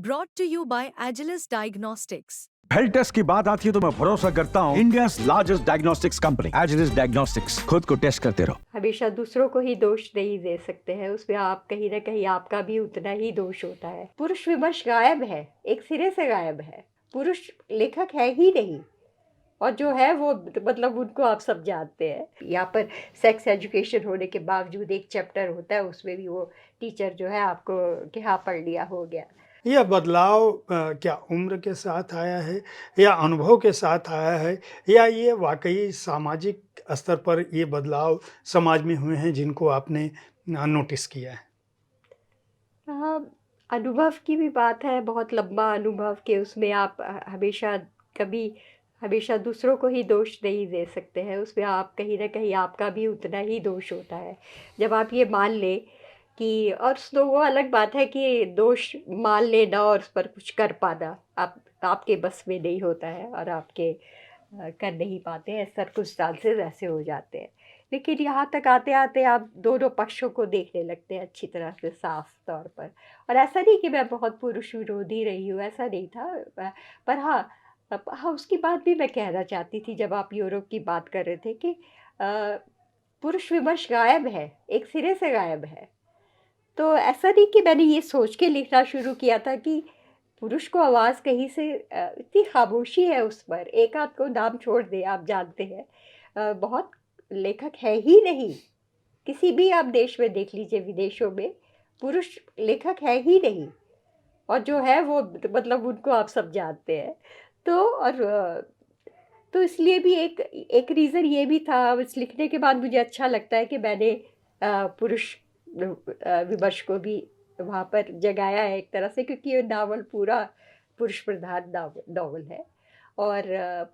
brought to you by Agilus Diagnostics. Health test की बात आती है तो मैं भरोसा करता हूँ India largest diagnostics company Agilus diagnostics. खुद को टेस्ट करते रहो। हमेशा दूसरों को ही दोष नहीं दे सकते हैं, उसमें आप कहीं ना कहीं आपका भी उतना ही दोष होता है। पुरुष विमर्श गायब है, एक सिरे से गायब है। पुरुष लेखक है ही नहीं, और जो है वो मतलब उनको आप सब जानते हैं। यहाँ पर सेक्स एजुकेशन होने के बावजूद एक चैप्टर होता है, उसमें भी वो टीचर जो है आपको क्या पढ़ लिया हो गया। यह बदलाव क्या उम्र के साथ आया है या अनुभव के साथ आया है, या ये वाकई सामाजिक स्तर पर ये बदलाव समाज में हुए हैं जिनको आपने नोटिस किया है? हाँ, अनुभव की भी बात है, बहुत लंबा अनुभव के उसमें आप हमेशा दूसरों को ही दोष नहीं दे सकते हैं, उसमें आप कहीं ना कहीं आपका भी उतना ही दोष होता है। जब आप ये मान ले कि, और तो वो अलग बात है कि दोष मान लेना और उस पर कुछ कर पाना आपके बस में नहीं होता है, और आपके कर नहीं पाते हैं, सर्कमस्टांसेस ऐसे हो जाते हैं। लेकिन यहाँ तक आते आते आप दोनों पक्षों को देखने लगते हैं अच्छी तरह से, साफ तौर पर। और ऐसा नहीं कि मैं बहुत पुरुष विरोधी रही हूँ, ऐसा नहीं था। पर हाँ, उसकी बात भी मैं कहना चाहती थी जब आप यूरोप की बात कर रहे थे कि पुरुष विमर्श गायब है, एक सिरे से गायब है। तो ऐसा नहीं कि मैंने ये सोच के लिखना शुरू किया था कि पुरुष को आवाज़ कहीं से इतनी खामोशी है उस पर, एक आध को नाम छोड़ दे, आप जानते हैं बहुत लेखक है ही नहीं। किसी भी आप देश में देख लीजिए, विदेशों में पुरुष लेखक है ही नहीं, और जो है वो मतलब उनको आप सब जानते हैं। तो इसलिए भी एक रीज़न ये भी था। इस लिखने के बाद मुझे अच्छा लगता है कि मैंने पुरुष विमर्श को भी वहाँ पर जगाया है एक तरह से, क्योंकि ये नावल पूरा पुरुष प्रधान नावल है। और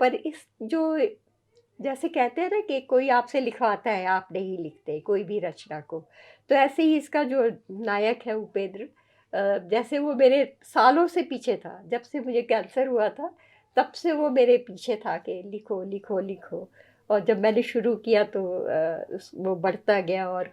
पर इस जो जैसे कहते हैं ना कि कोई आपसे लिखवाता है, आप नहीं लिखते कोई भी रचना को, तो ऐसे ही इसका जो नायक है उपेंद्र, जैसे वो मेरे सालों से पीछे था। जब से मुझे कैंसर हुआ था तब से वो मेरे पीछे था कि लिखो लिखो लिखो। और जब मैंने शुरू किया तो वो बढ़ता गया, और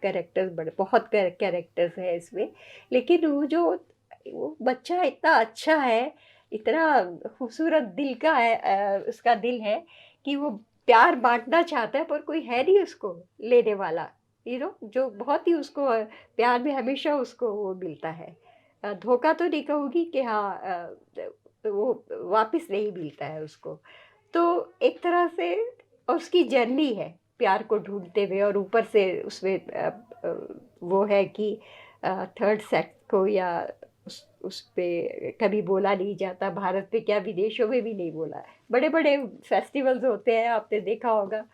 बहुत कैरेक्टर्स हैं इसमें। लेकिन वो बच्चा इतना अच्छा है, इतना खूबसूरत दिल का है, उसका दिल है कि वो प्यार बांटना चाहता है, पर कोई है नहीं उसको लेने वाला, जो बहुत ही उसको प्यार में हमेशा उसको वो मिलता है। धोखा तो नहीं कहूँगी कि हाँ, वो वापस नहीं मिलता है उसको। तो एक तरह से, और उसकी जर्नी है प्यार को ढूंढते हुए, और ऊपर से उसमें वो है कि थर्ड सेक्स को या उस पे कभी बोला नहीं जाता, भारत पे क्या विदेशों में भी नहीं बोला। बड़े बड़े फेस्टिवल्स होते हैं, आपने देखा होगा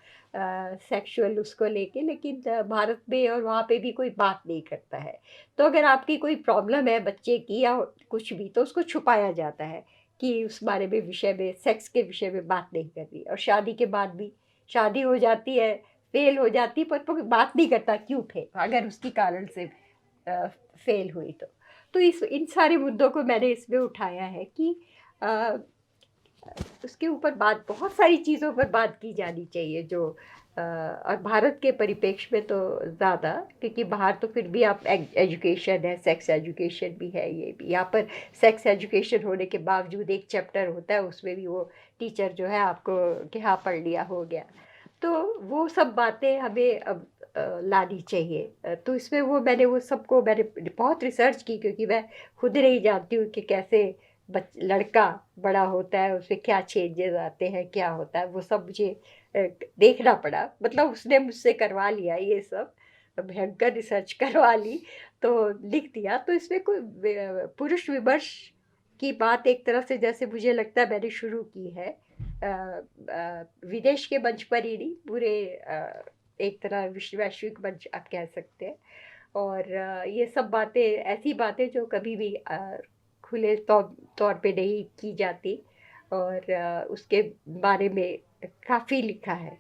सेक्सुअल उसको लेके, लेकिन भारत में और वहाँ पे भी कोई बात नहीं करता है। तो अगर आपकी कोई प्रॉब्लम है बच्चे की या कुछ भी, तो उसको छुपाया जाता है कि उस बारे में, विषय में, सेक्स के विषय में बात नहीं करनी। और शादी के बाद भी, शादी हो जाती है, फेल हो जाती, पर कोई बात नहीं करता क्यों फेल, अगर उसकी कारण से फेल हुई तो इन सारे मुद्दों को मैंने इसमें उठाया है कि उसके ऊपर बहुत सारी चीज़ों पर बात की जानी चाहिए, जो और भारत के परिप्रेक्ष्य में तो ज़्यादा, क्योंकि बाहर तो फिर भी आप एजुकेशन है, सेक्स एजुकेशन भी है। ये भी यहाँ पर सेक्स एजुकेशन होने के बावजूद एक चैप्टर होता है, उसमें भी वो टीचर जो है आपको क्या पढ़ लिया हो गया। तो वो सब बातें हमें अब लानी चाहिए। तो इसमें मैंने बहुत रिसर्च की, क्योंकि मैं खुद नहीं जानती हूँ कि कैसे लड़का बड़ा होता है, उसमें क्या चेंजेस आते हैं, क्या होता है, वो सब मुझे देखना पड़ा। मतलब उसने मुझसे करवा लिया ये सब, भयंकर रिसर्च करवा ली, तो लिख दिया। तो इसमें कोई पुरुष विमर्श की बात एक तरह से, जैसे मुझे लगता है मैंने शुरू की है विदेश के मंच पर ही नहीं, पूरे एक तरह वैश्विक मंच आप कह सकते हैं। और ये सब बातें, ऐसी बातें जो कभी भी खुले तौर पे नहीं की जाती, और उसके बारे में काफ़ी लिखा है।